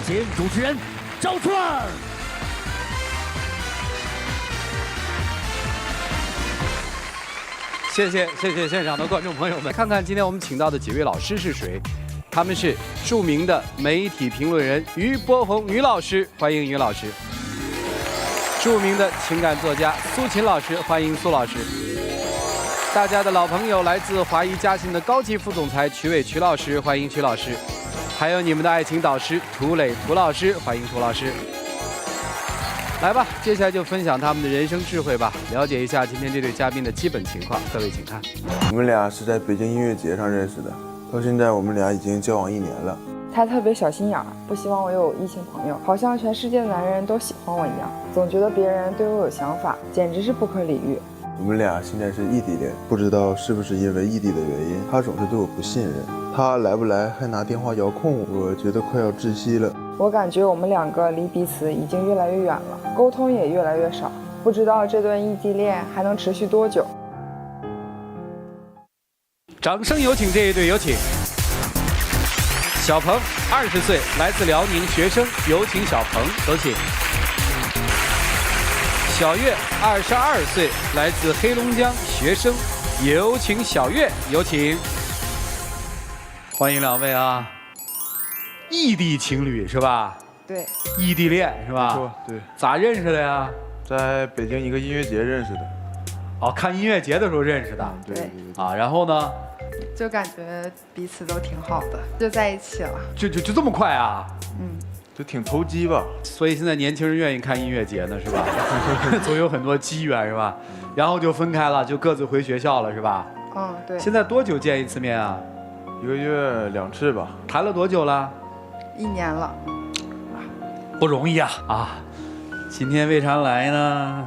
节目主持人赵川。谢谢现场的观众朋友们，看看今天我们请到的几位老师是谁？他们是著名的媒体评论人于波鸿于老师，欢迎于老师；著名的情感作家苏秦老师，欢迎苏老师；大家的老朋友，来自华谊嘉信的高级副总裁曲伟曲老师，欢迎曲老师；还有你们的爱情导师涂磊涂老师，欢迎涂老师。来吧，接下来就分享他们的人生智慧吧，了解一下今天这对嘉宾的基本情况。各位请看，我们俩是在北京音乐节上认识的，到现在我们俩已经交往1年了。他特别小心眼儿，不希望我有异性朋友，好像全世界的男人都喜欢我一样，总觉得别人对我有想法，简直是不可理喻。我们俩现在是异地恋，不知道是不是因为异地的原因，他总是对我不信任，他来不来还拿电话遥控我，觉得快要窒息了。我感觉我们两个离彼此已经越来越远了，沟通也越来越少，不知道这段异地恋还能持续多久。掌声有请这一对，有请小鹏，20岁，来自辽宁学生，有请小鹏，有请。小月，22岁，来自黑龙江，学生，有请小月，有请。欢迎两位啊！异地情侣是吧？对，异地恋是吧？说对，咋认识的呀？在北京一个音乐节认识的。哦，看音乐节的时候认识的。对啊，然后呢？就感觉彼此都挺好的，就在一起了。就这么快啊？就挺投机吧。所以现在年轻人愿意看音乐节呢，是吧？总有很多机缘，是吧？然后就分开了，就各自回学校了，是吧？对。现在多久见一次面啊1个月2次吧。谈了多久了？1年了。不容易啊！啊，今天为啥来呢？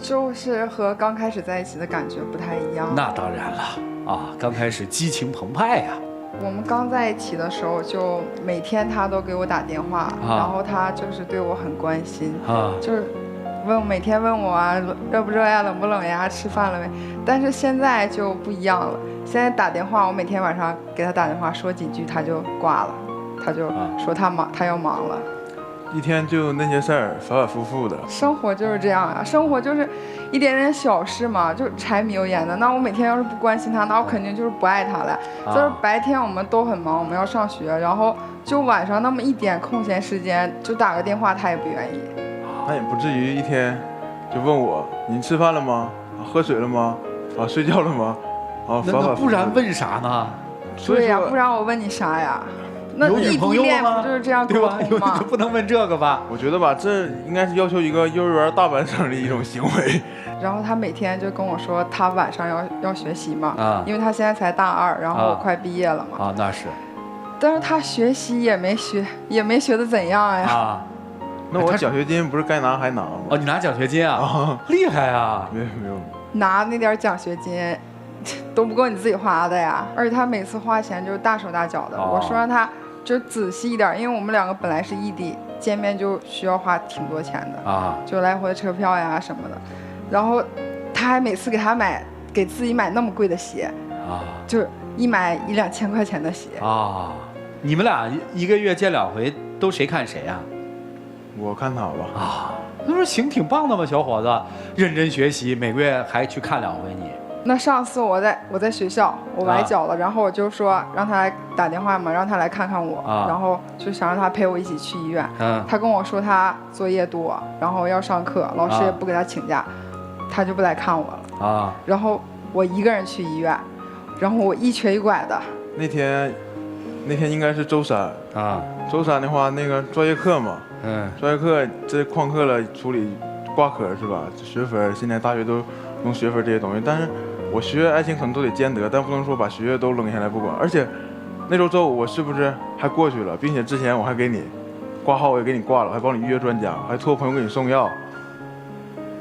就是和刚开始在一起的感觉不太一样。那当然了啊，刚开始激情澎湃呀。我们刚在一起的时候，就每天他都给我打电话，然后他就是对我很关心，就是每天问我啊，热不热呀，冷不冷呀，吃饭了没？但是现在就不一样了，现在打电话，我每天晚上给他打电话说几句，他就挂了，他就说他要忙了。一天就那些事儿，反反复复的。生活就是这样啊，生活就是一点点小事嘛，就柴米油盐的。那我每天要是不关心他，那我肯定就是不爱他了。就是白天我们都很忙，我们要上学，然后就晚上那么一点空闲时间，就打个电话，他也不愿意。他也不至于一天就问我，你吃饭了吗？喝水了吗？睡觉了吗？那不然问啥呢？对呀，不然我问你啥呀？那异地恋不就是这样沟通吗？不能问这个吧？我觉得吧，这应该是要求一个幼儿园大班生的一种行为。然后他每天就跟我说，他晚上要学习嘛，因为他现在才大2，然后我快毕业了嘛。那是。但是他学习也没学的怎样呀。那我奖学金不是该拿还拿吗？你拿奖学金啊？厉害啊！没有。拿那点奖学金都不够你自己花的呀，而且他每次花钱就是大手大脚的。我说让他就仔细一点，因为我们两个本来是异地，见面就需要花挺多钱的就来回车票呀什么的。然后他还每次给自己买那么贵的鞋就一买1-2千块钱的鞋你们俩1个月见2回，都谁看谁呀？我看他吧。那不是行挺棒的吗？小伙子，认真学习，每个月还去看2回你。那上次我在学校我崴脚了，然后我就说让他来打电话嘛，让他来看看我，然后就想让他陪我一起去医院。他跟我说他作业多，然后要上课，老师也不给他请假，他就不来看我了然后我一个人去医院，然后我一瘸一拐的。那天应该是周3周3的话，那个专业课嘛，专业课这旷课了，处理挂科是吧？学分现在大学都用学分这些东西，但是我学业爱情可能都得兼得，但不能说把学业都扔下来不管。而且那周5我是不是还过去了，并且之前我还给你挂号，我也给你挂了，还帮你预约专家，还托朋友给你送药。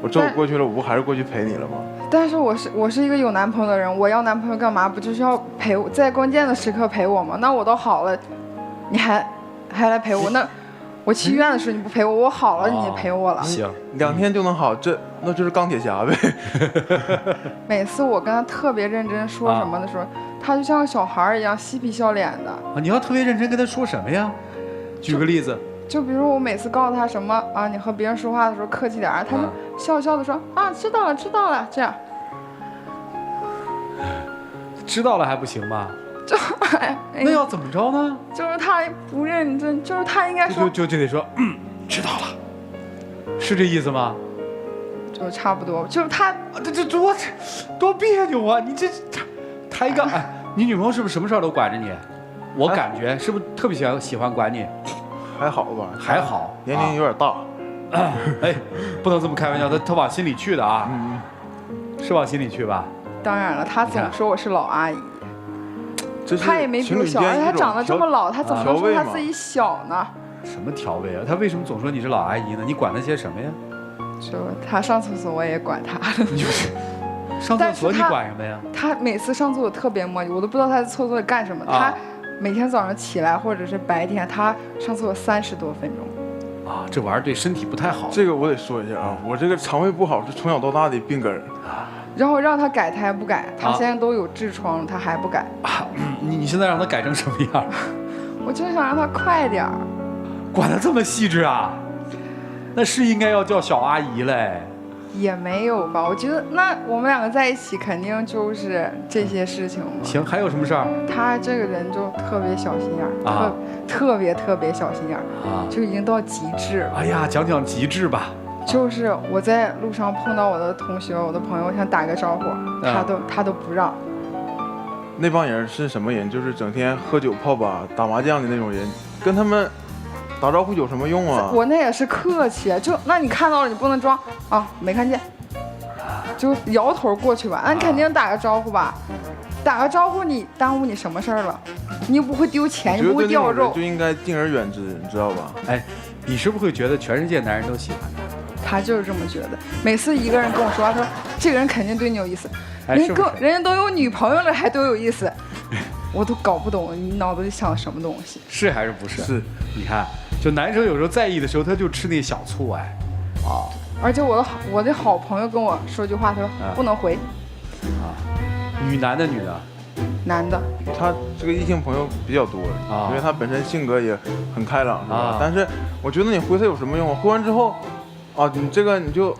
我周5过去了，我不还是过去陪你了吗？但是我是一个有男朋友的人，我要男朋友干嘛？不就是要陪我，在关键的时刻陪我吗？那我都好了，你还来陪我？那我去医院的时候你不陪我，我好了你陪我了。行，2天就能好，那就是钢铁侠呗。每次我跟他特别认真说什么的时候，他就像个小孩一样嬉皮笑脸的。你要特别认真跟他说什么呀？举个例子。就比如我每次告诉他什么啊，你和别人说话的时候客气点，他就笑笑的说啊，知道了知道了，这样。知道了还不行吗？那要怎么着呢？就是他不认真，就是他应该说就得说知道了，是这意思吗？就差不多，就是他这我多别扭啊！你他一个你女朋友是不是什么事儿都管着你？我感觉是不是特别喜欢管你？还好吧，还好，年龄有点大。哎，不能这么开玩笑，他往心里去的啊，是往心里去吧？当然了，他总说我是老阿姨，他也没比我小，而且他长得这么老，他怎么能说他自己小呢？什么调味啊？他为什么总说你是老阿姨呢？你管他些什么呀？就他上厕所我也管他。你就是上厕所你管什么呀？他每次上厕所特别磨叽，我都不知道他在厕所里干什么。他每天早上起来或者是白天，他上厕所30多分钟。啊，这玩意儿对身体不太好。这个我得说一下啊，我这个肠胃不好是从小到大的病根儿。然后让他改他还不改，他现在都有痔疮了，他还不改。你现在让他改成什么样？我就想让他快点儿。管得这么细致啊？那是应该要叫小阿姨嘞。也没有吧，我觉得那我们两个在一起肯定就是这些事情嘛。行，还有什么事儿？他这个人就特别小心眼儿，特别小心眼儿啊，就已经到极致了。哎呀，讲讲极致吧。就是我在路上碰到我的同学、我的朋友，想打个招呼，他都不让。那帮人是什么人？就是整天喝酒泡吧、打麻将的那种人，跟他们打招呼有什么用啊？我那也是客气，那你看到了，你不能装啊没看见，就摇头过去吧。那你肯定打个招呼吧，打个招呼你耽误你什么事儿了？你又不会丢钱，你不会掉肉，就应该敬而远之，你知道吧？哎，你是不是会觉得全世界男人都喜欢他？他就是这么觉得。每次一个人跟我说，他说这个人肯定对你有意思，人家都有女朋友了还都有意思，我都搞不懂你脑子里想什么东西。是还是不是？是，你看。就男生有时候在意的时候，他就吃那小醋哎，而且我的好朋友跟我说句话，他说不能回。男的女的？男的。他这个异性朋友比较多因为他本身性格也很开朗，是吧？但是我觉得你回他有什么用啊？回完之后，你这个你就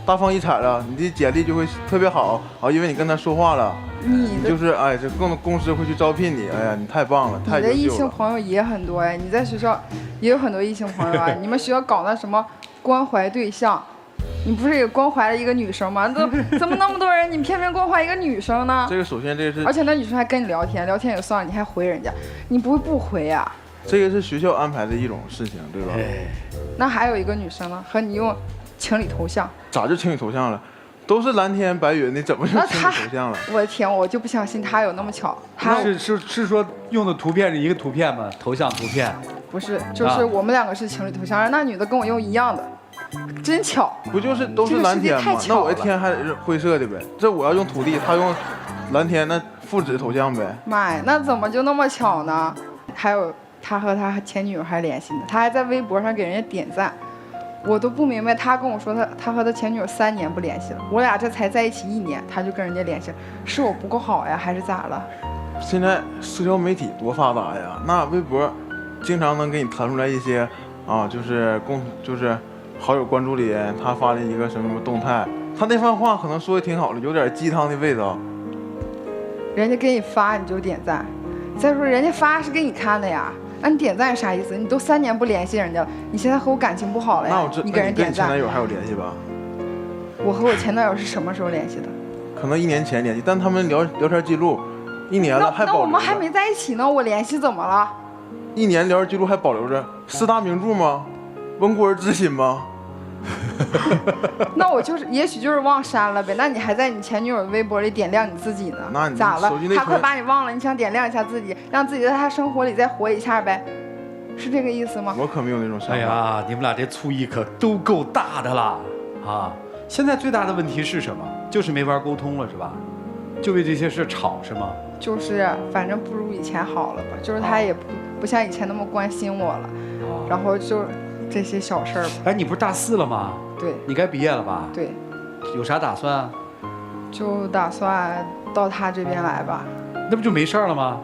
大放异彩了，你的简历就会特别好因为你跟他说话了。你就是这公司会去招聘你，哎呀，你太棒了，太优秀了。你的异性朋友也很多你在学校也有很多异性朋友你们学校搞那什么关怀对象，你不是也关怀了一个女生吗？怎么那么多人，你偏偏关怀一个女生呢？这个首先这个是，而且那女生还跟你聊天也算了，你还回人家，你不会不回呀？这个是学校安排的一种事情，对吧？那还有一个女生呢，和你用情侣头像，咋就情侣头像了？都是蓝天白云的，怎么就情侣头像了？我的天，我就不相信他有那么巧。是说用的图片是一个图片吗？头像图片？不是，就是我们两个是情侣头像，那女的跟我用一样的，真巧。不就是都是蓝天吗？那我的天还是灰色的呗？这我要用土地，他用蓝天，那父子头像呗？妈呀，那怎么就那么巧呢？还有他和他前女友还联系呢，他还在微博上给人家点赞。我都不明白，他跟我说他和他前女友3年不联系了，我俩这才在一起1年，他就跟人家联系了，是我不够好呀，还是咋了？现在社交媒体多发达呀，那微博经常能给你弹出来一些就是好友关注里他发的一个什么动态，他那番话可能说的挺好的，有点鸡汤的味道。人家给你发你就点赞，再说人家发是给你看的呀。那你点赞是啥意思？你都3年不联系人家了，你现在和我感情不好了呀？你给人点赞。那你跟前男友还有联系吧？我和我前男友是什么时候联系的？可能1年前联系，但他们聊天记录1年了还保留着。那我们还没在一起呢，我联系怎么了？1年聊天记录还保留着，4大名著吗？温故而知新吗？那我也许就是忘删了呗。那你还在你前女友的微博里点亮你自己呢？那你咋了？他快把你忘了，你想点亮一下自己，让自己在他生活里再活一下呗？是这个意思吗？我可没有那种想法。哎呀，你们俩这醋意可都够大的了啊！现在最大的问题是什么？就是没法沟通了，是吧？就为这些事吵是吗？就是反正不如以前好了吧，就是他也不像以前那么关心我了，然后就这些小事儿吧。哎，你不是大4了吗？对。你该毕业了吧？对。有啥打算啊？就打算到他这边来吧。那不就没事了吗？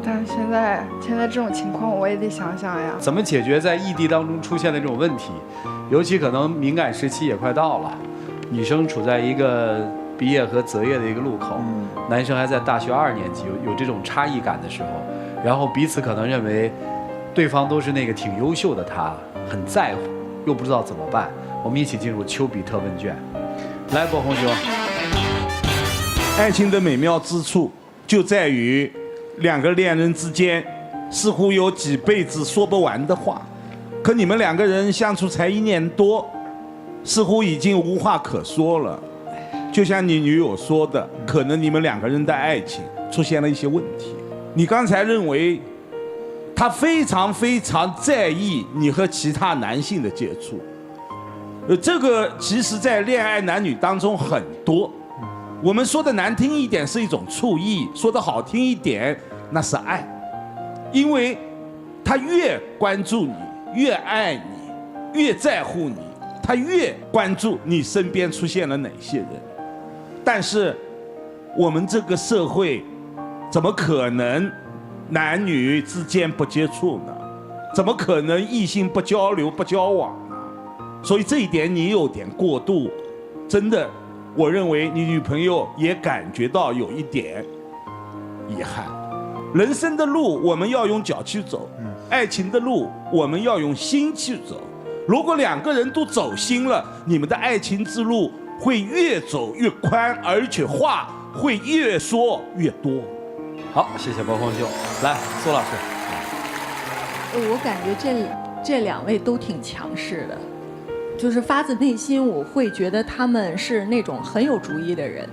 但是现在这种情况我也得想想呀。怎么解决在异地当中出现的这种问题？尤其可能敏感时期也快到了，女生处在一个毕业和择业的一个路口，男生还在大学2年级，有这种差异感的时候，然后彼此可能认为对方都是那个挺优秀的他，很在乎，又不知道怎么办。我们一起进入丘比特问卷，来，博红兄。爱情的美妙之处就在于2个恋人之间似乎有几辈子说不完的话，可你们2个人相处才1年多，似乎已经无话可说了。就像你女友说的，可能你们2个人的爱情出现了一些问题。你刚才认为他非常非常在意你和其他男性的接触，这个其实在恋爱男女当中很多。我们说的难听一点是一种醋意，说的好听一点那是爱，因为他越关注你，越爱你，越在乎你，他越关注你身边出现了哪些人。但是我们这个社会怎么可能男女之间不接触呢？怎么可能异性不交流不交往呢？所以这一点你有点过度，真的我认为你女朋友也感觉到有一点遗憾。人生的路我们要用脚去走，爱情的路我们要用心去走。如果2个人都走心了，你们的爱情之路会越走越宽，而且话会越说越多。好，谢谢博红兄。来，苏老师。我感觉这2位都挺强势的，就是发自内心我会觉得他们是那种很有主意的人。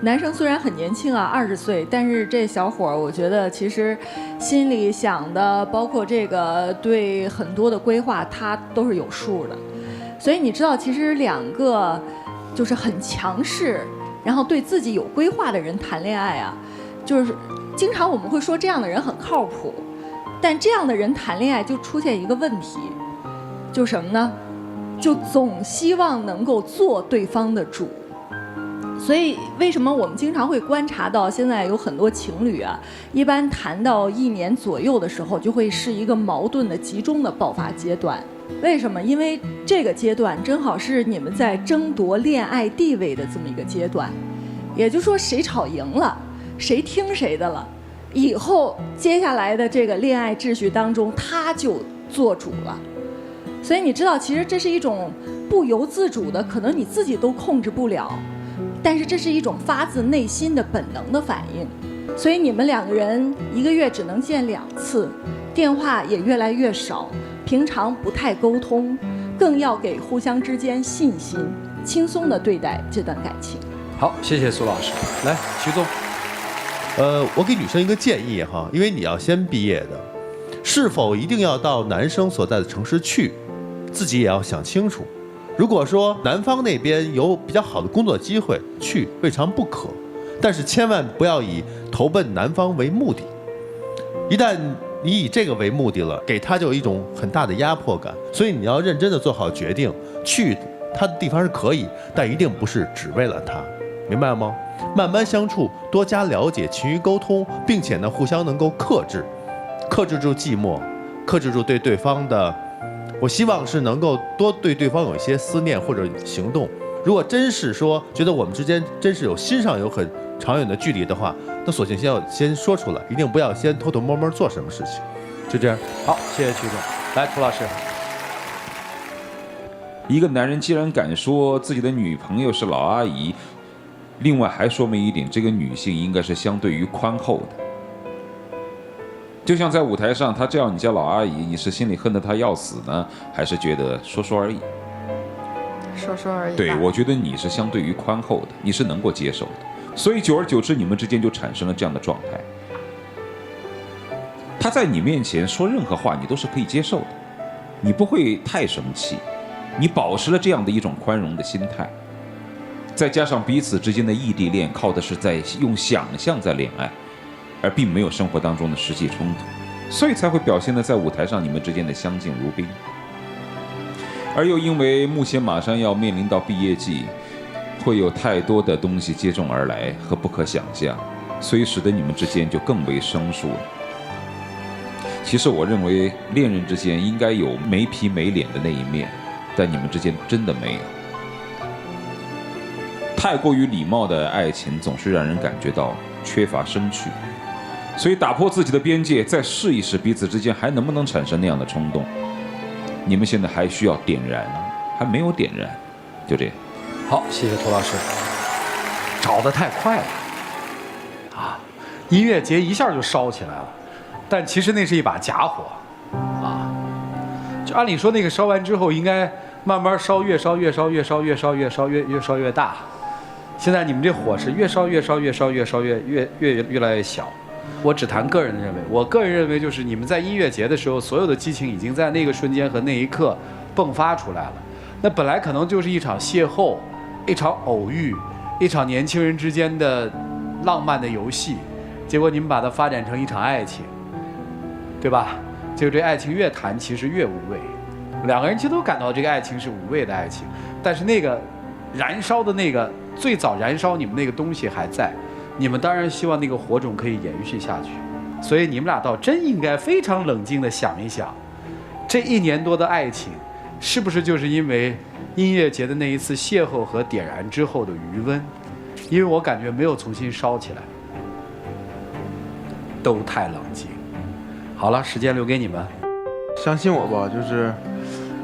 男生虽然很年轻啊，20岁，但是这小伙儿我觉得其实心里想的，包括这个对很多的规划他都是有数的。所以你知道其实2个就是很强势，然后对自己有规划的人谈恋爱啊，就是经常我们会说这样的人很靠谱，但这样的人谈恋爱就出现一个问题，就什么呢？就总希望能够做对方的主。所以为什么我们经常会观察到现在有很多情侣啊，一般谈到1年左右的时候，就会是一个矛盾的集中的爆发阶段。为什么？因为这个阶段正好是你们在争夺恋爱地位的这么一个阶段，也就是说谁吵赢了，谁听谁的了，以后接下来的这个恋爱秩序当中他就做主了。所以你知道其实这是一种不由自主的，可能你自己都控制不了，但是这是一种发自内心的本能的反应。所以你们2个人1个月只能见2次，电话也越来越少，平常不太沟通，更要给互相之间信心，轻松地对待这段感情。好，谢谢苏老师。来，徐总。我给女生一个建议哈，因为你要先毕业的，是否一定要到男生所在的城市去，自己也要想清楚。如果说男方那边有比较好的工作机会，去未尝不可，但是千万不要以投奔男方为目的。一旦你以这个为目的了，给他就有一种很大的压迫感，所以你要认真的做好决定，去他的地方是可以，但一定不是只为了他，明白吗？慢慢相处，多加了解，勤于沟通，并且呢，互相能够克制住寂寞，克制住对对方的。我希望是能够多对对方有一些思念或者行动。如果真是说觉得我们之间真是有心上有很长远的距离的话，那索性先说出来，一定不要先偷偷摸摸做什么事情。就这样。好，谢谢曲总。来，涂老师。一个男人既然敢说自己的女朋友是老阿姨，另外还说明一点，这个女性应该是相对于宽厚的。就像在舞台上，他叫你叫老阿姨，你是心里恨得他要死呢，还是觉得说说而已？说说而已。对，我觉得你是相对于宽厚的，你是能够接受的，所以久而久之，你们之间就产生了这样的状态。他在你面前说任何话，你都是可以接受的，你不会太生气，你保持了这样的一种宽容的心态。再加上彼此之间的异地恋，靠的是在用想象在恋爱，而并没有生活当中的实际冲突，所以才会表现得在舞台上你们之间的相敬如宾。而又因为目前马上要面临到毕业季，会有太多的东西接踵而来和不可想象，所以使得你们之间就更为生疏了。其实我认为恋人之间应该有没皮没脸的那一面，但你们之间真的没有。太过于礼貌的爱情总是让人感觉到缺乏生趣，所以打破自己的边界，再试一试彼此之间还能不能产生那样的冲动。你们现在还需要点燃，还没有点燃，就这样。好，谢谢涂老师。找得太快了，啊，音乐节一下就烧起来了，但其实那是一把假火，啊，就按理说那个烧完之后应该慢慢烧，越烧越大。现在你们这火是越烧越来越小。我只谈个人的认为，我个人认为就是你们在音乐节的时候，所有的激情已经在那个瞬间和那一刻迸发出来了。那本来可能就是一场邂逅，一场偶遇，一场年轻人之间的浪漫的游戏，结果你们把它发展成一场爱情，对吧？结果这爱情越谈其实越无味，两个人其实都感到这个爱情是无味的爱情，但是那个燃烧的那个最早燃烧你们那个东西还在，你们当然希望那个火种可以延续下去，所以你们俩倒真应该非常冷静地想一想，这1年多的爱情是不是就是因为音乐节的那一次邂逅和点燃之后的余温？因为我感觉没有重新烧起来，都太冷静。好了，时间留给你们。相信我吧，就是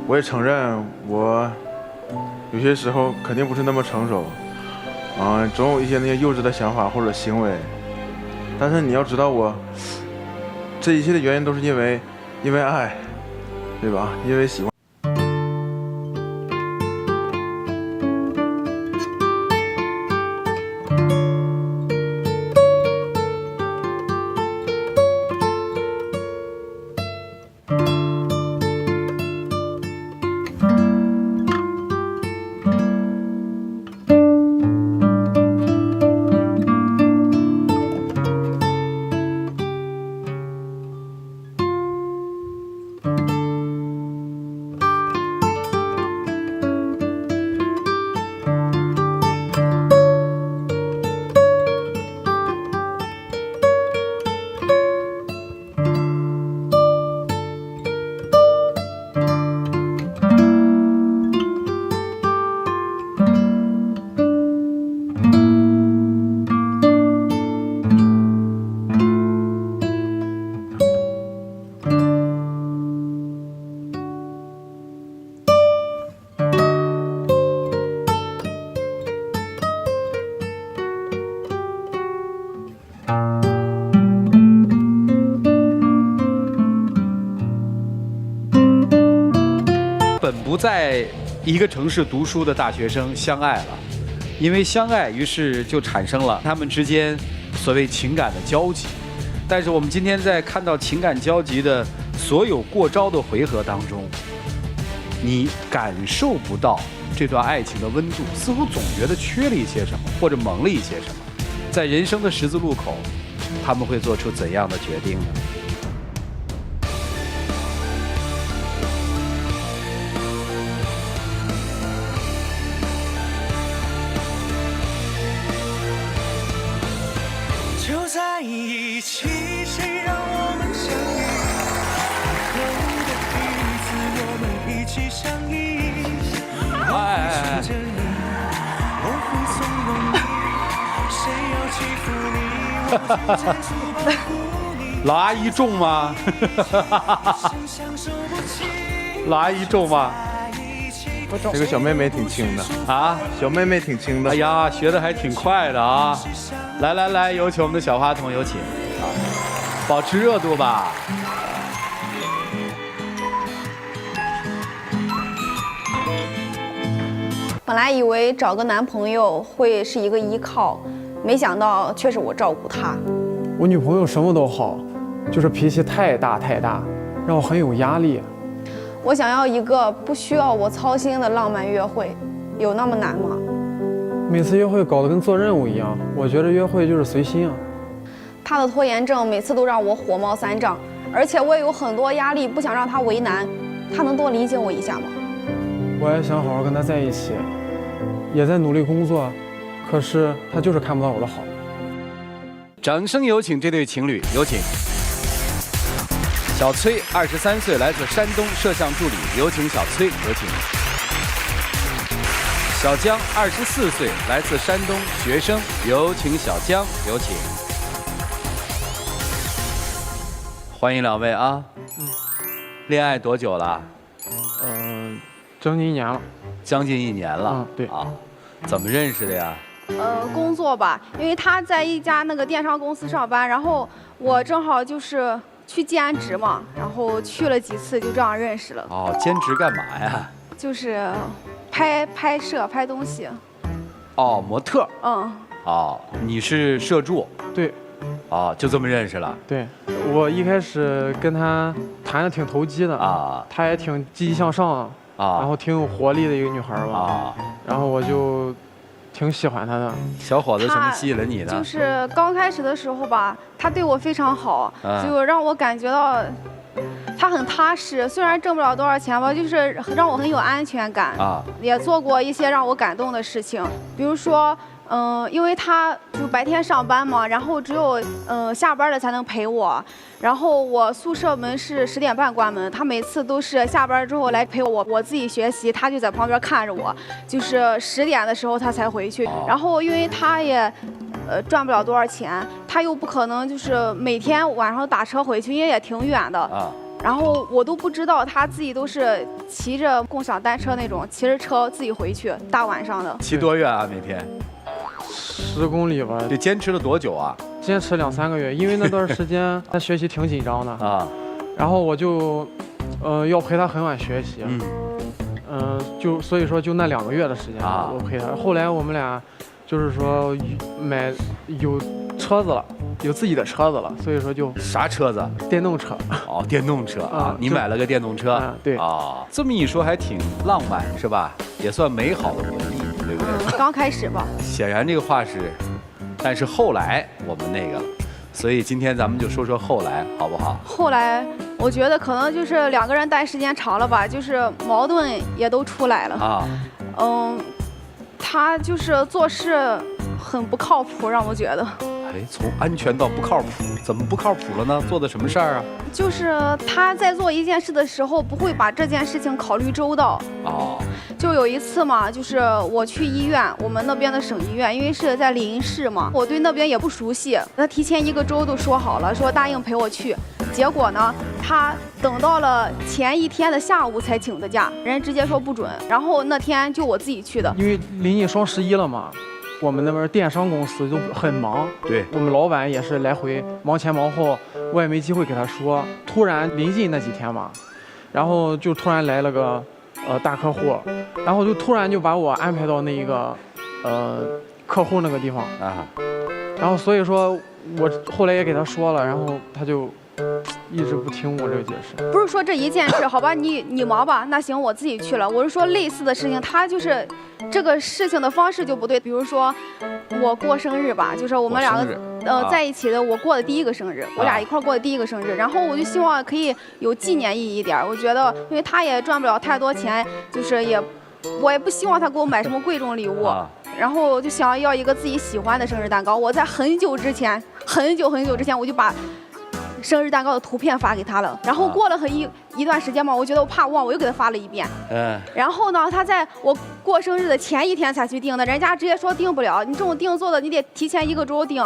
我也承认我有些时候肯定不是那么成熟，总有一些那些幼稚的想法或者行为，但是你要知道这一切的原因都是因为爱，对吧？因为喜欢。不在一个城市读书的大学生相爱了，因为相爱，于是就产生了他们之间所谓情感的交集。但是我们今天在看到情感交集的所有过招的回合当中，你感受不到这段爱情的温度，似乎总觉得缺了一些什么，或者蒙了一些什么。在人生的十字路口，他们会做出怎样的决定呢？就在一起，谁让我们相遇？以后的日子，我们一起相依。我会守着你，我会纵容你，谁要欺负你，我就站出保护你。老阿姨重吗？老阿姨重吗？不重。这个小妹妹挺轻的啊，小妹妹挺轻的。哎呀，学得还挺快的啊！来来来，有请我们的小花童，有请啊！保持热度吧。本来以为找个男朋友会是一个依靠，没想到却是我照顾他。我女朋友什么都好，就是脾气太大，让我很有压力。我想要一个不需要我操心的浪漫约会，有那么难吗？每次约会搞得跟做任务一样，我觉得约会就是随心啊。他的拖延症每次都让我火冒三丈，而且我也有很多压力，不想让他为难。他能多理解我一下吗？我也想好好跟他在一起，也在努力工作，可是他就是看不到我的好。掌声有请这对情侣，有请。小崔23岁，来自山东，摄像助理，有请小崔，有请。小江24岁，来自山东，学生，有请小江，有请。欢迎2位啊。恋爱多久了？将近1年了。将近1年了。对啊，怎么认识的呀？工作吧，因为他在一家那个电商公司上班，然后我正好就是去兼职嘛，然后去了几次，就这样认识了。哦，兼职干嘛呀？就是拍摄拍东西。哦，模特。哦，你是摄助。对。哦，就这么认识了。对，我一开始跟他谈的挺投机的啊，她也挺积极向上啊，然后挺有活力的一个女孩吧啊，然后我就挺喜欢她的。小伙子什么吸引了你呢？就是刚开始的时候吧，他对我非常好，就让我感觉到他很踏实。虽然挣不了多少钱吧，就是让我很有安全感啊。也做过一些让我感动的事情，比如说。因为他就白天上班嘛，然后只有下班了才能陪我。然后我宿舍门是10点半关门，他每次都是下班之后来陪我，我自己学习，他就在旁边看着我，就是10点的时候他才回去。然后因为他也赚不了多少钱，他又不可能就是每天晚上打车回去，因为也挺远的。然后我都不知道他自己都是骑着共享单车那种，骑着车自己回去，大晚上的。骑多远啊？每天？10公里吧。这坚持了多久啊？坚持2、3个月，因为那段时间他学习挺紧张的啊，然后我就，要陪他很晚学习，就所以说就那2个月的时间我陪他。后来我们俩就是说有车子了，有自己的车子了，所以说就啥车子？电动车。哦，电动车啊，你买了个电动车？对啊，这么一说还挺浪漫是吧？也算美好的回忆，对不对？刚开始吧。显然这个话是，但是后来我们那个了，所以今天咱们就说说后来，好不好？后来我觉得可能就是2个人待时间长了吧，就是矛盾也都出来了啊。他就是做事很不靠谱，让我觉得。哎，从安全到不靠谱，怎么不靠谱了呢？做的什么事儿啊？就是他在做一件事的时候，不会把这件事情考虑周到。哦。就有一次嘛，就是我去医院，我们那边的省医院，因为是在临市嘛，我对那边也不熟悉。他提前1个周都说好了，说答应陪我去。结果呢，他等到了前一天的下午才请的假，人直接说不准。然后那天就我自己去的。因为临近双11了嘛。我们那边电商公司就很忙，对我们老板也是来回忙前忙后，我也没机会给他说。突然临近那几天嘛，然后就突然来了个大客户，然后就突然就把我安排到那个客户那个地方啊，然后所以说我后来也给他说了，然后他就一直不听我这个解释。不是说这一件事，好吧，你忙吧，那行我自己去了。我是说类似的事情，他就是这个事情的方式就不对。比如说我过生日吧，就是我们2个在一起的，我过的第1个生日，我俩一块过的第1个生日，然后我就希望可以有纪念意义一点。我觉得，因为他也赚不了太多钱，就是我也不希望他给我买什么贵重礼物。然后我就想要一个自己喜欢的生日蛋糕。我在很久之前，很久之前，我就把生日蛋糕的图片发给他了。然后过了一段时间嘛，我觉得我怕忘，我又给他发了1遍。然后呢，他在我过生日的前一天才去订的，人家直接说订不了。你这种定做的，你得提前1个周订。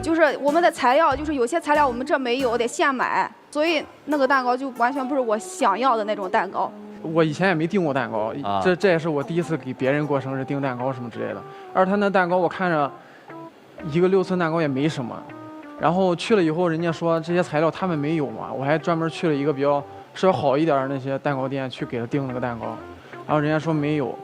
就是我们的材料，就是有些材料我们这没有，得现买。所以那个蛋糕就完全不是我想要的那种蛋糕。我以前也没订过蛋糕，这也是我第一次给别人过生日订蛋糕什么之类的。而他那蛋糕我看着一个6寸蛋糕也没什么，然后去了以后，人家说这些材料他们没有嘛，我还专门去了一个比较稍微好一点的那些蛋糕店去给他订了个蛋糕，然后人家说没有，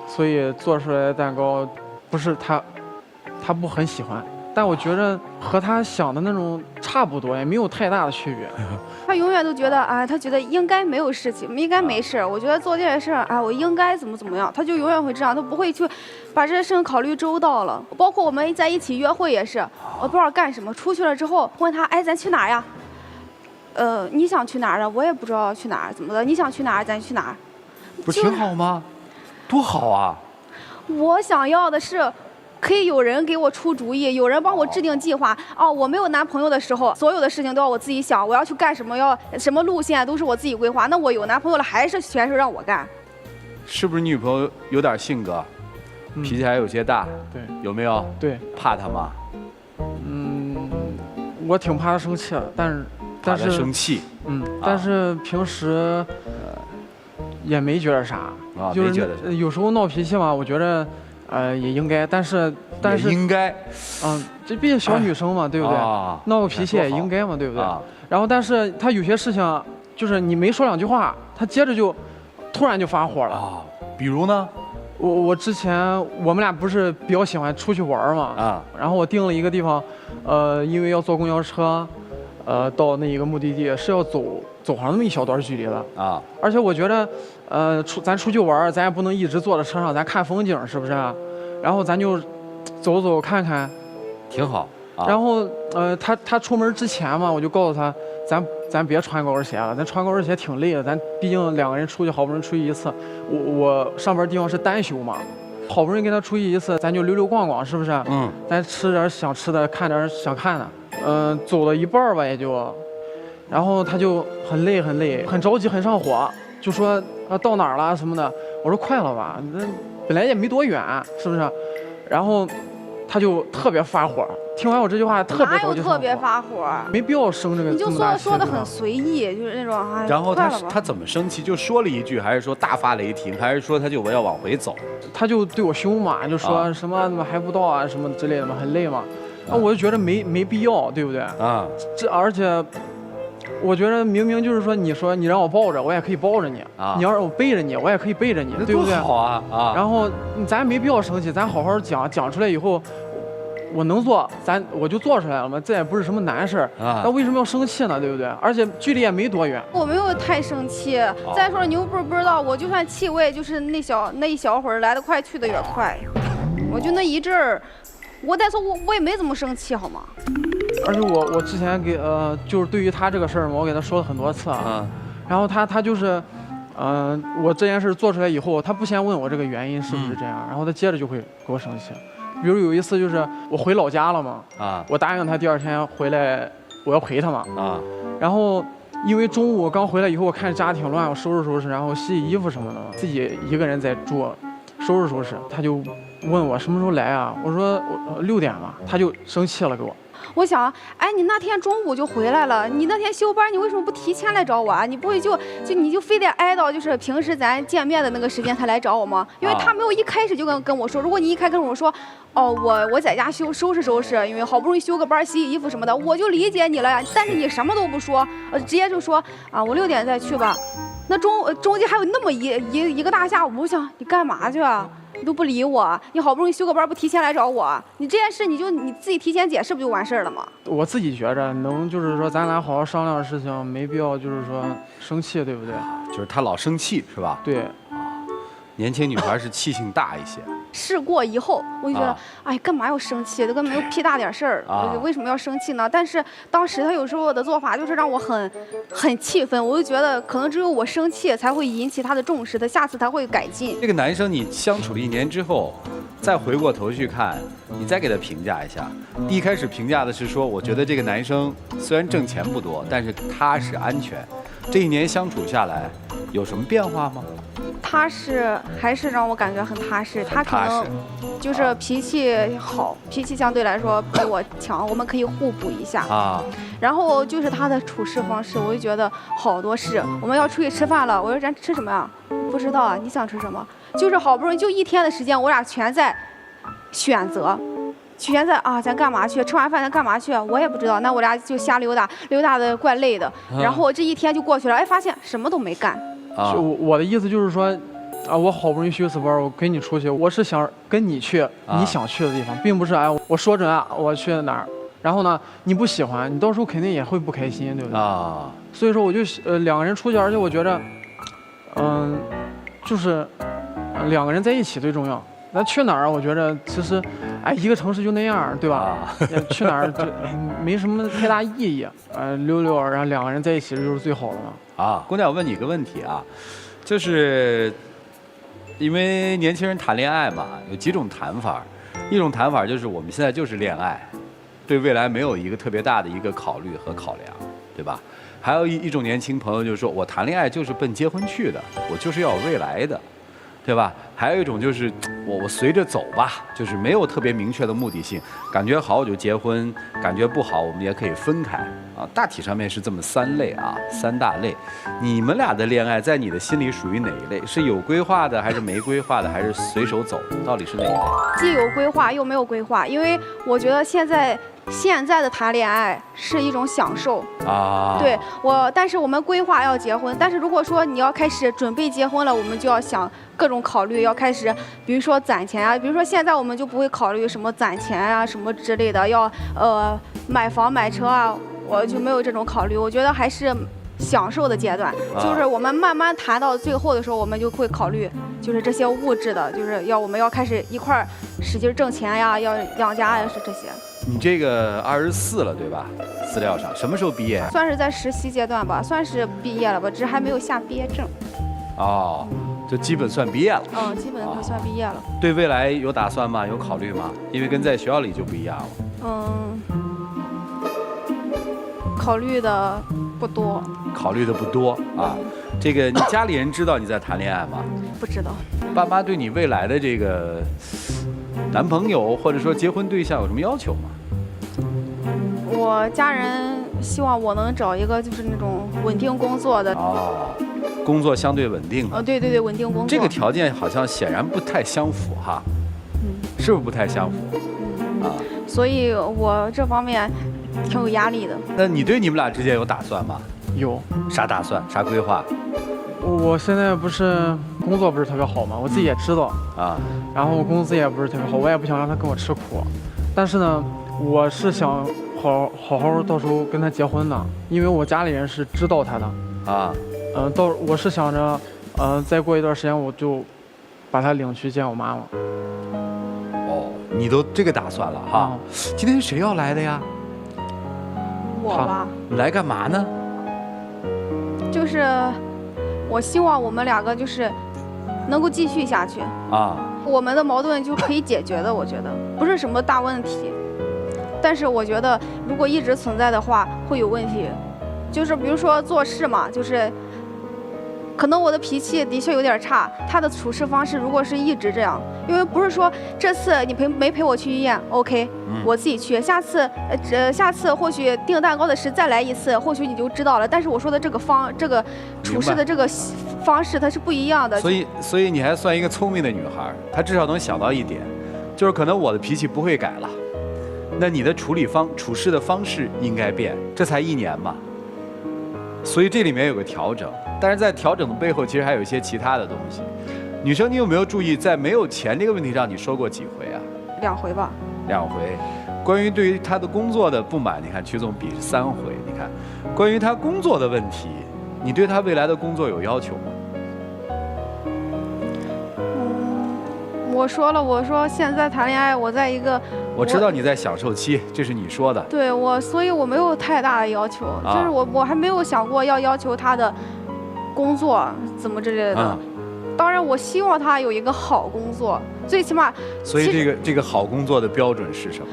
所以做出来的蛋糕不是他不很喜欢。但我觉得和他想的那种差不多，也没有太大的区别。他永远都觉得，他觉得应该没有事情，应该没事。我觉得做这件事，我应该怎么样，他就永远会这样，他不会去把这些事情考虑周到了。包括我们在一起约会也是，我不知道干什么，出去了之后问他，咱去哪儿呀？你想去哪儿啊？我也不知道去哪儿，怎么的？你想去哪儿，咱去哪儿。不是挺好吗？多好啊！我想要的是可以有人给我出主意，有人帮我制定计划。哦，我没有男朋友的时候，所有的事情都要我自己想，我要去干什么，要什么路线都是我自己规划。那我有男朋友了，还是全是让我干。是不是你女朋友有点性格，脾气还有些大？对，有没有？对，怕她吗？我挺怕她生气的，但是怕她生气。但是平时也没觉得啥，就是有时候闹脾气嘛，我觉得也应该，但是应该，这毕竟小女生嘛，对不对？闹个脾气也应该嘛，对不对？然后但是她有些事情，就是你没说两句话，她接着就突然就发火了。比如呢？我之前我们俩不是比较喜欢出去玩嘛，然后我定了一个地方，因为要坐公交车，到那一个目的地是要走上那么一小段距离的啊。而且我觉得，咱出去玩，咱也不能一直坐在车上，咱看风景是不是？然后咱就走看看，挺好。然后他出门之前嘛，我就告诉他，咱别穿高跟鞋了，咱穿高跟鞋挺累的，咱毕竟两个人出去好不容易出去一次，我上班地方是单休嘛，好不容易跟他出去一次，咱就溜逛逛，是不是？咱吃点想吃的，看点想看的。走了一半吧也就，然后他就很累，很着急，很上火，就说到哪儿了什么的。我说快了吧，那本来也没多远，是不是？然后他就特别发火。听完我这句话，特别着急，哪有特别发火？没必要生这个。你就说的很随意，就是那种啊。然后他怎么生气？就说了一句，还是说大发雷霆，还是说他就要往回走？他就对我凶嘛，就说什么怎么还不到啊，什么之类的嘛，很累嘛。我就觉得没必要，对不对？而且我觉得明明就是说，你说你让我抱着，我也可以抱着你；你要让我背着你，我也可以背着你，对不对？好啊！然后咱没必要生气，咱好好讲出来以后，我能做，我就做出来了嘛，这也不是什么难事那为什么要生气呢？对不对？而且距离也没多远。我没有太生气。再说了，你又不知道，我就算气，我也就是那一小会儿来得快，去得也快。我就那一阵儿。再说我也没怎么生气，好吗？而且我之前就是对于他这个事儿嘛，我给他说了很多次然后他就是，我这件事做出来以后，他不先问我这个原因是不是这样，然后他接着就会给我生气。比如有一次就是我回老家了嘛，我答应他第2天回来我要陪他嘛然后因为中午刚回来以后，我看家挺乱，我收拾，然后洗衣服什么的，自己一个人在住，收拾，他就问我什么时候来啊？我说6点吧，他就生气了，给我。我想，哎，你那天中午就回来了，你那天休班，你为什么不提前来找我啊？你不会你就非得挨到就是平时咱见面的那个时间才来找我吗？因为他没有一开始就跟我说，如果你一开始跟我说，哦，我在家收拾，因为好不容易休个班，洗衣服什么的，我就理解你了呀。但是你什么都不说，直接就说啊，我6点再去吧。那中间还有那么一个大下午，我想你干嘛去啊？你都不理我，你好不容易休个班，不提前来找我，你这件事你自己提前解释不就完事儿了吗？我自己觉着就是说咱俩好好商量的事情，没必要就是说生气，对不对？就是他老生气是吧？对。年轻女孩是气性大一些。事过以后，我就觉得，哎，干嘛要生气？这根本就屁大点事儿，为什么要生气呢？但是当时他有时候的做法就是让我很气愤，我就觉得可能只有我生气才会引起他的重视，他下次他会改进。这个男生你相处了1年之后，再回过头去看，你再给他评价一下。一开始评价的是说，我觉得这个男生虽然挣钱不多，但是踏实安全。这1年相处下来，有什么变化吗？踏实还是让我感觉很踏实，他可能就是脾气好，脾气相对来说比我强，我们可以互补一下然后就是他的处事方式，我就觉得好多事，我们要出去吃饭了，我说咱吃什么呀？不知道啊，你想吃什么？就是好不容易就1天的时间，我俩全在选择啊，咱干嘛去？吃完饭咱干嘛去？我也不知道。那我俩就瞎溜达的怪累的。然后这1天就过去了，哎，发现什么都没干。我的意思就是说，我好不容易休次班，我跟你出去，我是想跟你去你想去的地方，并不是我说准我去哪儿，然后呢你不喜欢，你到时候肯定也会不开心，对不对？所以说我就2个人出去，而且我觉得，就是2个人在一起最重要。咱去哪儿？我觉得其实，一个城市就那样，对吧？去哪儿就没什么太大意义。溜溜，然后2个人在一起就是最好的了。姑娘，我问你一个问题啊，就是因为年轻人谈恋爱嘛，有几种谈法。一种谈法就是我们现在就是恋爱，对未来没有一个特别大的一个考虑和考量，对吧？还有一种年轻朋友就是说我谈恋爱就是奔结婚去的，我就是要有未来的，对吧？还有一种就是我随着走吧，就是没有特别明确的目的性，感觉好我就结婚，感觉不好我们也可以分开啊。大体上面是这么3类啊，3大类。你们俩的恋爱在你的心里属于哪一类？是有规划的，还是没规划的，还是随手走？到底是哪一类？既有规划又没有规划，因为我觉得现在的谈恋爱是一种享受啊。对但是我们规划要结婚，但是如果说你要开始准备结婚了，我们就要想各种考虑，要开始，比如说攒钱啊，比如说现在我们就不会考虑什么攒钱啊什么之类的，要买房买车啊，我就没有这种考虑。我觉得还是享受的阶段，就是我们慢慢谈到最后的时候，我们就会考虑，就是这些物质的，就是我们要开始一块儿使劲挣钱呀，要养家呀，是这些。你这个24了对吧？资料上什么时候毕业？算是在实习阶段吧，算是毕业了吧，只是还没有下毕业证。哦，就基本算毕业了。基本就算毕业了。对未来有打算吗？有考虑吗？因为跟在学校里就不一样了。考虑的不多。考虑的不多啊。这个你家里人知道你在谈恋爱吗？不知道。爸妈对你未来的这个男朋友或者说结婚对象有什么要求吗？我家人希望我能找一个就是那种稳定工作的。工作相对稳定。对对对，稳定工作。这个条件好像显然不太相符哈。是不是不太相符？所以我这方面挺有压力的。那你对你们俩之间有打算吗？有。啥打算？啥规划？我现在不是工作不是特别好嘛，我自己也知道啊。然后工资也不是特别好，我也不想让他跟我吃苦。但是呢，我是想好好到时候跟他结婚的，因为我家里人是知道他的啊。我是想着，再过一段时间我就把他领去见我妈妈。哦，你都这个打算了哈？今天谁要来的呀？我吧。来干嘛呢？就是我希望我们两个就是能够继续下去啊。我们的矛盾就可以解决的，我觉得不是什么大问题。但是我觉得如果一直存在的话会有问题，就是比如说做事嘛，就是可能我的脾气的确有点差，他的处事方式如果是一直这样，因为不是说这次你没陪我去医院 ，OK，我自己去，下次或许订蛋糕的事再来一次，或许你就知道了。但是我说的这个处事的这个方式它是不一样的。所以你还算一个聪明的女孩，她至少能想到一点，就是可能我的脾气不会改了，那你的处事的方式应该变，这才1年嘛。所以这里面有个调整，但是在调整的背后，其实还有一些其他的东西。女生，你有没有注意，在没有钱这个问题上，你说过几回啊？2回吧。2回。关于对于她的工作的不满，你看曲总比是3回。你看，关于她工作的问题，你对她未来的工作有要求吗？我说了，我说现在谈恋爱，我在一个，我知道你在享受期，这是你说的。对所以我没有太大的要求，就是我还没有想过要求他的工作怎么之类的。当然，我希望他有一个好工作，最起码。所以这个好工作的标准是什么？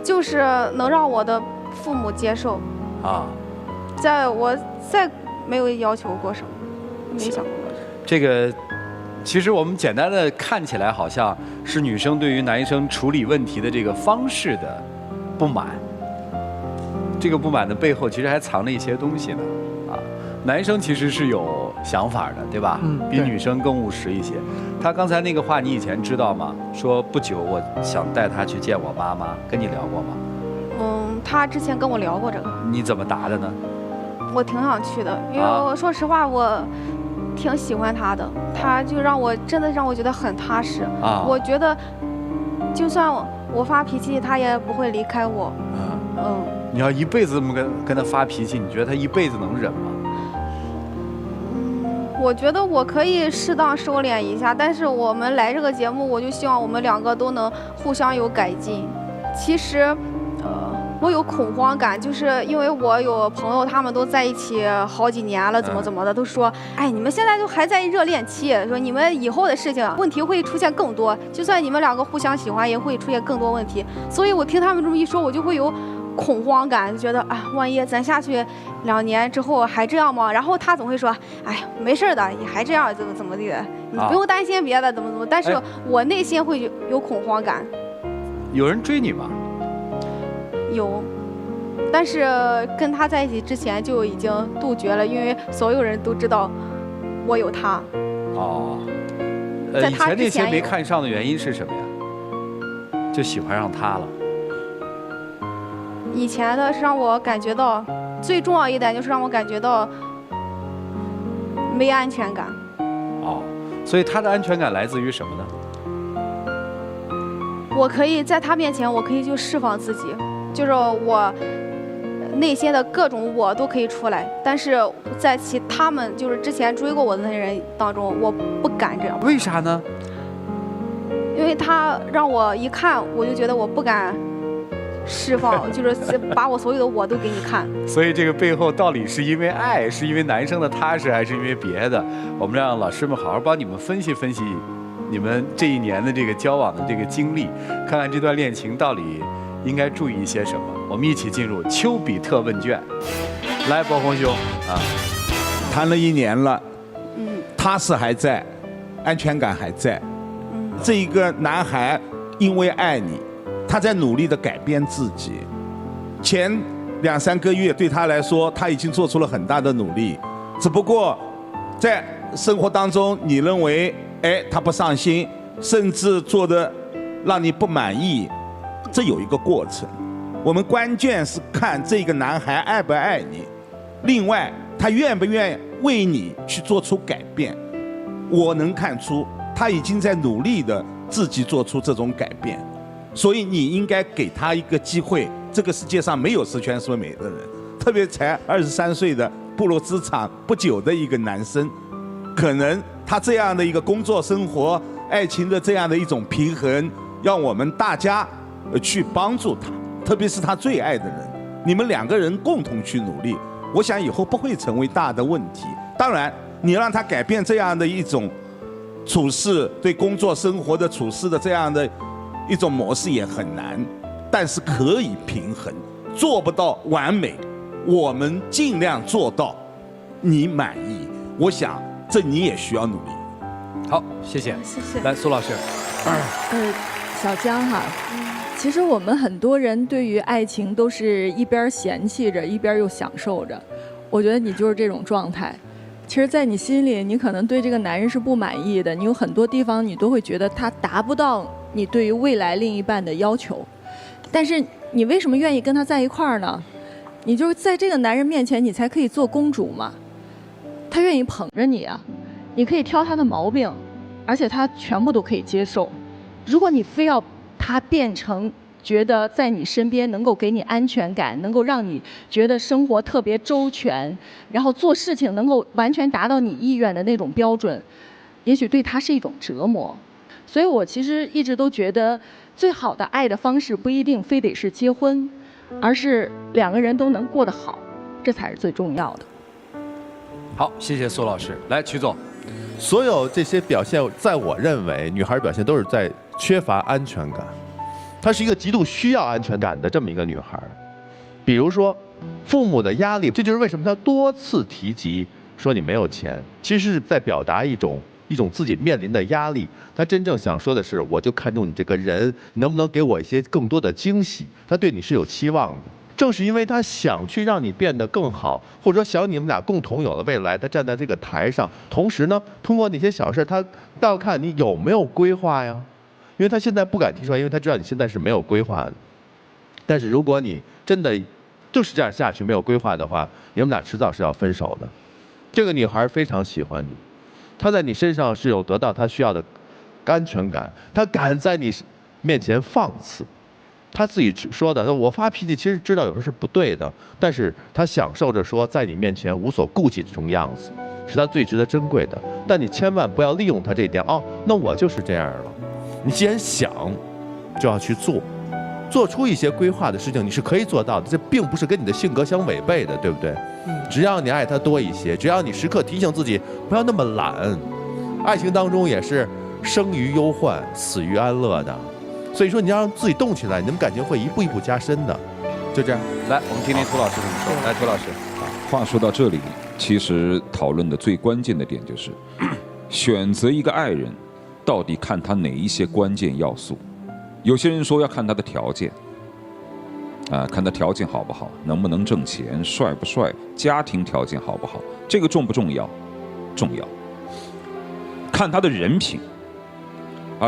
就是能让我的父母接受。我再没有要求过什么，没想过。这个。其实我们简单的看起来好像是女生对于男生处理问题的这个方式的不满，这个不满的背后其实还藏着一些东西呢，男生其实是有想法的，对吧？比女生更务实一些。他刚才那个话你以前知道吗？说不久我想带他去见我妈妈，跟你聊过吗？他之前跟我聊过这个。你怎么答的呢？我挺想去的，因为我说实话我。挺喜欢他的，他就真的让我觉得很踏实。我觉得，就算我发脾气，他也不会离开我。你要一辈子这么跟他发脾气，你觉得他一辈子能忍吗？我觉得我可以适当收敛一下，但是我们来这个节目，我就希望我们2个都能互相有改进。其实，我有恐慌感，就是因为我有朋友，他们都在一起好几年了，怎么的，都说，哎，你们现在就还在热恋期，说你们以后的事情问题会出现更多，就算你们两个互相喜欢，也会出现更多问题。所以我听他们这么一说，我就会有恐慌感，就觉得啊，万一咱下去2年之后还这样吗？然后他总会说，哎，没事的，你还这样怎么的，你不用担心别的，怎么。但是我内心会有恐慌感。有人追你吗？有，但是跟他在一起之前就已经杜绝了，因为所有人都知道我有他。哦，以前那些没看上的原因是什么呀？就喜欢上他了。以前的是让我感觉到，最重要一点就是让我感觉到没安全感。哦，所以他的安全感来自于什么呢？我可以在他面前，我可以就释放自己，就是我内心的各种我都可以出来，但是在他们就是之前追过我的那些人当中，我不敢这样。为啥呢？因为他让我一看，我就觉得我不敢释放，就是把我所有的我都给你看。所以这个背后到底是因为爱，是因为男生的踏实，还是因为别的？我们让老师们好好帮你们分析分析你们这一年的这个交往的这个经历，看看这段恋情到底应该注意一些什么。我们一起进入丘比特问卷。来，博宏兄啊，谈了1年了，踏实还在，安全感还在。这一个男孩因为爱你，他在努力的改变自己。前2、3个月对他来说，他已经做出了很大的努力，只不过在生活当中，你认为，他不上心，甚至做的让你不满意，这有一个过程。我们关键是看这个男孩爱不爱你，另外他愿不愿意为你去做出改变。我能看出他已经在努力的自己做出这种改变，所以你应该给他一个机会。这个世界上没有十全十美的人，特别才23岁的步入职场不久的一个男生，可能他这样的一个工作生活爱情的这样的一种平衡，让我们大家去帮助他，特别是他最爱的人，你们2个人共同去努力，我想以后不会成为大的问题。当然你让他改变这样的一种处事，对工作生活的处事的这样的一种模式也很难，但是可以平衡，做不到完美，我们尽量做到你满意。我想这你也需要努力。好，谢谢。谢谢。来，苏老师。小江哈，其实我们很多人对于爱情都是一边嫌弃着，一边又享受着。我觉得你就是这种状态。其实，在你心里，你可能对这个男人是不满意的，你有很多地方你都会觉得他达不到你对于未来另一半的要求。但是你为什么愿意跟他在一块儿呢？你就是在这个男人面前，你才可以做公主嘛。他愿意捧着你啊，你可以挑他的毛病，而且他全部都可以接受。如果你非要他变成觉得在你身边能够给你安全感，能够让你觉得生活特别周全，然后做事情能够完全达到你意愿的那种标准，也许对他是一种折磨。所以我其实一直都觉得，最好的爱的方式不一定非得是结婚，而是2个人都能过得好，这才是最重要的。好，谢谢苏老师。来，曲总。所有这些表现，在我认为，女孩表现都是在缺乏安全感。她是一个极度需要安全感的这么一个女孩。比如说，父母的压力，这就是为什么她多次提及说你没有钱，其实是在表达一种自己面临的压力。她真正想说的是，我就看重你这个人，你能不能给我一些更多的惊喜？她对你是有期望的。正是因为他想去让你变得更好，或者说想你们俩共同有了未来，他站在这个台上，同时呢，通过那些小事，他要看你有没有规划呀。因为他现在不敢提出来，因为他知道你现在是没有规划的。但是如果你真的就是这样下去没有规划的话，你们俩迟早是要分手的。这个女孩非常喜欢你，她在你身上是有得到她需要的安全感，她敢在你面前放肆。他自己说的，我发脾气其实知道有时候是不对的，但是他享受着说在你面前无所顾忌这种样子，是他最值得珍贵的。但你千万不要利用他这一点，那我就是这样了。你既然想，就要去做，做出一些规划的事情，你是可以做到的，这并不是跟你的性格相违背的，对不对？只要你爱他多一些，只要你时刻提醒自己不要那么懒，爱情当中也是生于忧患，死于安乐的。所以说你要让自己动起来，你们感情会一步一步加深的。就这样，来，我们听听涂老师怎么说。来，涂老师，话说到这里，其实讨论的最关键的点就是，选择一个爱人，到底看他哪一些关键要素。有些人说要看他的条件，看他条件好不好，能不能挣钱，帅不帅，家庭条件好不好，这个重不重要？重要。看他的人品，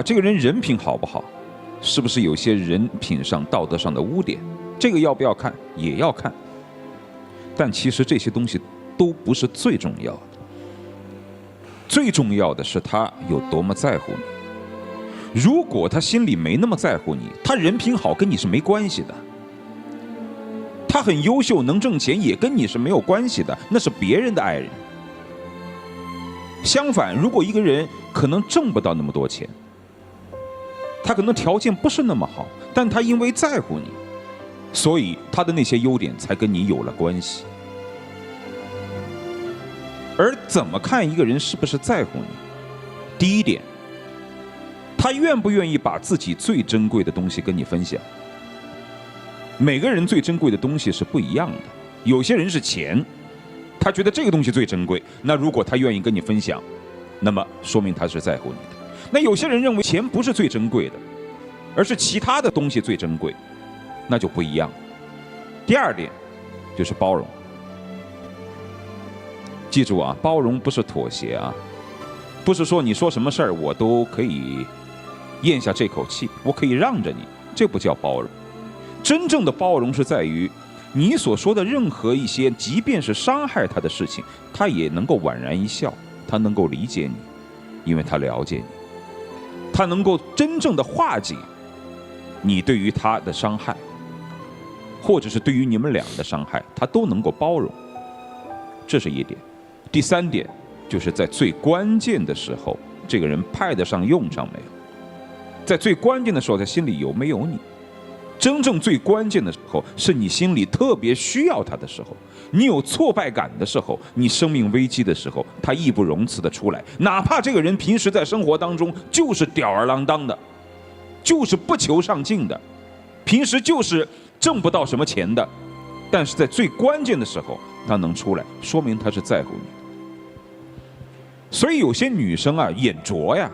这个人人品好不好，是不是有些人品上、道德上的污点，这个要不要看？也要看。但其实这些东西都不是最重要的，最重要的是他有多么在乎你。如果他心里没那么在乎你，他人品好跟你是没关系的，他很优秀能挣钱也跟你是没有关系的，那是别人的爱人。相反，如果一个人可能挣不到那么多钱，他可能条件不是那么好，但他因为在乎你，所以他的那些优点才跟你有了关系。而怎么看一个人是不是在乎你？第一点，他愿不愿意把自己最珍贵的东西跟你分享？每个人最珍贵的东西是不一样的，有些人是钱，他觉得这个东西最珍贵，那如果他愿意跟你分享，那么说明他是在乎你的。那有些人认为钱不是最珍贵的，而是其他的东西最珍贵，那就不一样。第二点就是包容。记住啊，包容不是妥协啊，不是说你说什么事儿我都可以咽下这口气，我可以让着你，这不叫包容。真正的包容是在于你所说的任何一些即便是伤害他的事情，他也能够宛然一笑，他能够理解你，因为他了解你，他能够真正的化解你对于他的伤害，或者是对于你们俩的伤害，他都能够包容，这是一点。第三点就是在最关键的时候，这个人派得上用场没有？在最关键的时候，他心里有没有你？真正最关键的时候，是你心里特别需要他的时候，你有挫败感的时候，你生命危机的时候，他义不容辞的出来。哪怕这个人平时在生活当中就是吊儿郎当的，就是不求上进的，平时就是挣不到什么钱的，但是在最关键的时候他能出来，说明他是在乎你。所以有些女生啊，眼拙呀，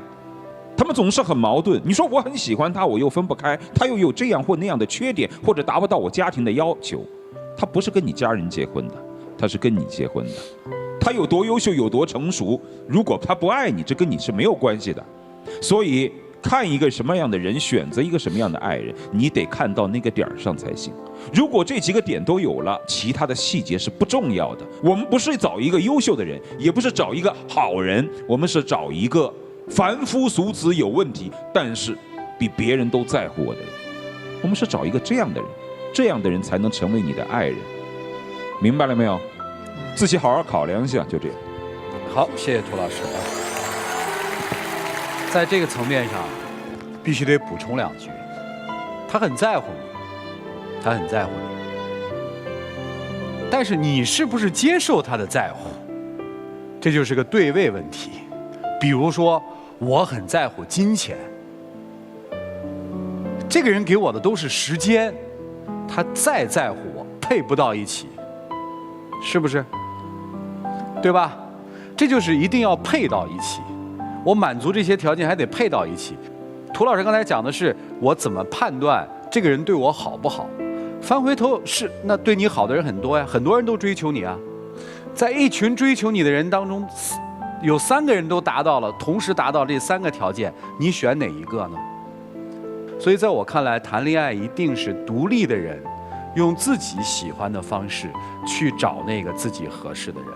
她们总是很矛盾。你说我很喜欢他，我又分不开，他又有这样或那样的缺点，或者达不到我家庭的要求。他不是跟你家人结婚的，他是跟你结婚的。他有多优秀，有多成熟，如果他不爱你，这跟你是没有关系的。所以看一个什么样的人，选择一个什么样的爱人，你得看到那个点上才行。如果这几个点都有了，其他的细节是不重要的。我们不是找一个优秀的人，也不是找一个好人，我们是找一个凡夫俗子有问题，但是比别人都在乎我的人。我们是找一个这样的人，这样的人才能成为你的爱人。明白了没有？自己好好考量一下，就这样。好，谢谢涂老师。在这个层面上，必须得补充两句。他很在乎你，他很在乎你，但是你是不是接受他的在乎，这就是个对位问题。比如说，我很在乎金钱，这个人给我的都是时间，他再在乎我，配不到一起，是不是？对吧？这就是一定要配到一起。我满足这些条件还得配到一起。涂老师刚才讲的是我怎么判断这个人对我好不好，翻回头是那对你好的人很多呀，很多人都追求你啊，在一群追求你的人当中，有3个人都达到了，同时达到这3个条件，你选哪一个呢？所以在我看来，谈恋爱一定是独立的人用自己喜欢的方式去找那个自己合适的人。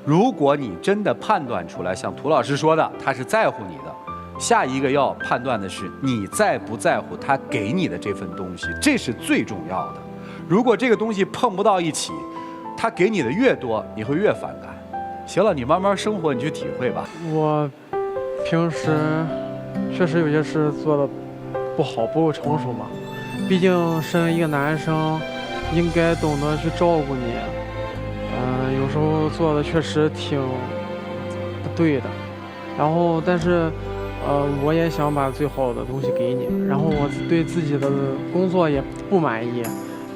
如果你真的判断出来，像涂老师说的，他是在乎你的，下一个要判断的是你在不在乎他给你的这份东西，这是最重要的。如果这个东西碰不到一起，他给你的越多，你会越反感。行了，你慢慢生活，你去体会吧。我平时确实有些事做的不好，不够成熟嘛，毕竟身为一个男生，应该懂得去照顾你。有时候做的确实挺不对的，然后但是，我也想把最好的东西给你。然后我对自己的工作也不满意，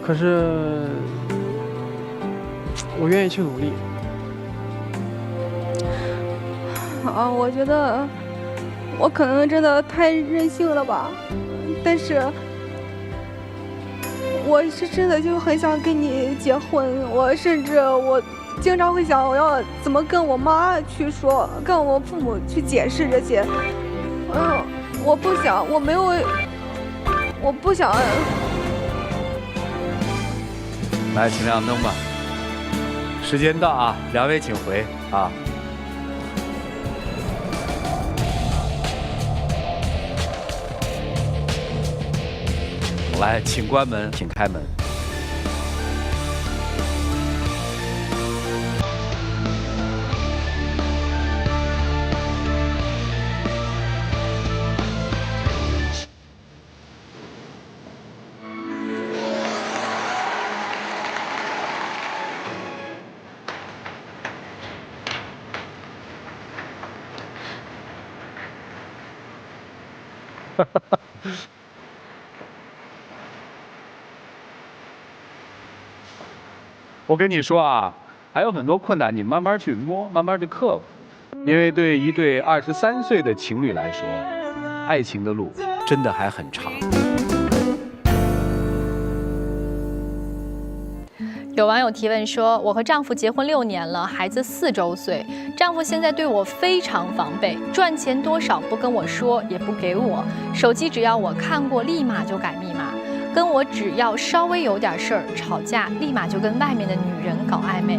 可是我愿意去努力。我觉得我可能真的太任性了吧，但是我是真的就很想跟你结婚。我甚至经常会想，我要怎么跟我妈去说，跟我父母去解释这些。我不想，我不想。来，请亮灯吧。时间到啊，两位请回啊。来，请关门，请开门。我跟你说啊，还有很多困难，你慢慢去摸，慢慢去克服。因为对一对23岁的情侣来说，爱情的路真的还很长。有网友提问说，我和丈夫结婚6年了，孩子4周岁，丈夫现在对我非常防备，赚钱多少不跟我说，也不给我，手机只要我看过立马就改密码，跟我只要稍微有点事儿吵架，立马就跟外面的女人搞暧昧。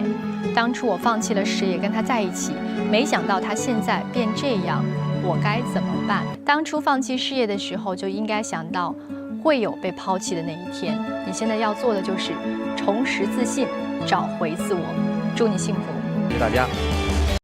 当初我放弃了事业跟他在一起，没想到他现在变这样，我该怎么办？当初放弃事业的时候就应该想到会有被抛弃的那一天，你现在要做的就是重拾自信，找回自我。祝你幸福。谢谢大家。